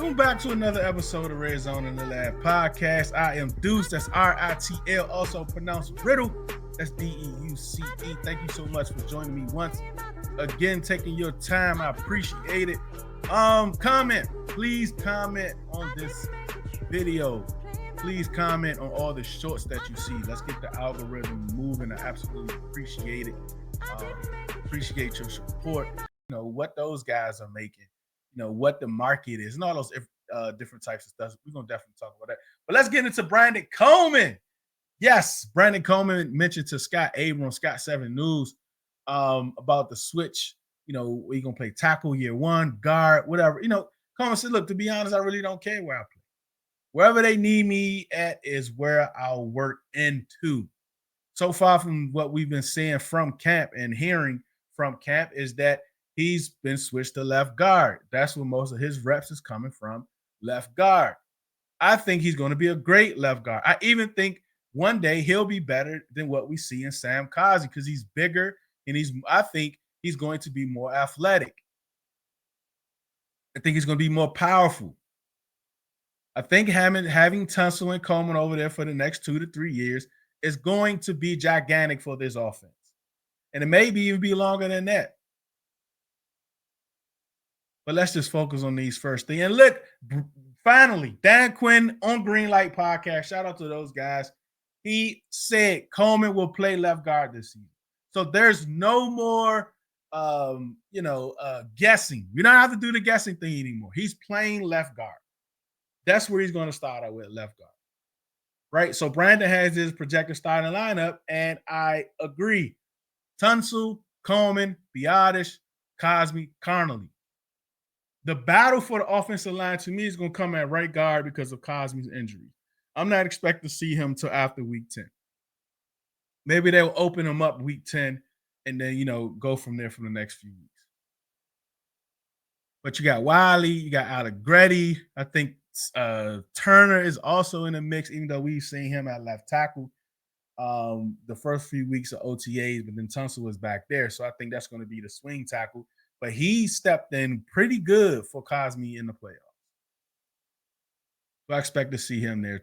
Welcome back to another episode of Red Zone in the Lab podcast. I am Deuce, that's RITL, also pronounced Riddle, that's DEUCE. Thank you so much for joining me once again, taking your time. I appreciate it. Please comment on this video. Please comment on all the shorts that you see. Let's get the algorithm moving. I absolutely appreciate it. Appreciate your support. You know what those guys are making. You know what the market is, and all those different types of stuff. We're gonna definitely talk about that. But let's get into Brandon Coleman. Yes, Brandon Coleman mentioned to Scott Abrams, Scott 7 News, about the switch. You know, we're gonna play tackle year one, guard, whatever. You know, Coleman said, "Look, to be honest, I really don't care where I play. Wherever they need me at is where I'll work into." So far from what we've been seeing from camp and hearing from camp is that he's been switched to left guard. That's where most of his reps is coming from, left guard. I think he's going to be a great left guard. I even think one day he'll be better than what we see in Sam Cosmi because he's bigger and I think he's going to be more athletic. I think he's going to be more powerful. I think having Tunsil and Coleman over there for the next 2 to 3 years is going to be gigantic for this offense. And it may even be longer than that. But let's just focus on these first things. And look, finally, Dan Quinn on Greenlight Podcast. Shout out to those guys. He said Coleman will play left guard this season. So there's no more, guessing. You don't have to do the guessing thing anymore. He's playing left guard. That's where he's going to start out with, left guard. Right? So Brandon has his projected starting lineup, and I agree. Tunsil, Coleman, Biadasz, Cosmi, Connolly. The battle for the offensive line to me is going to come at right guard because of Cosmi's injury. I'm not expecting to see him till after week 10. Maybe they'll open him up week 10 and then, go from there for the next few weeks. But you got Wiley, you got Allegretti. I think Turner is also in the mix, even though we've seen him at left tackle the first few weeks of OTAs, but then Tunsil was back there. So I think that's going to be the swing tackle. But he stepped in pretty good for Cosmi in the playoffs. So I expect to see him there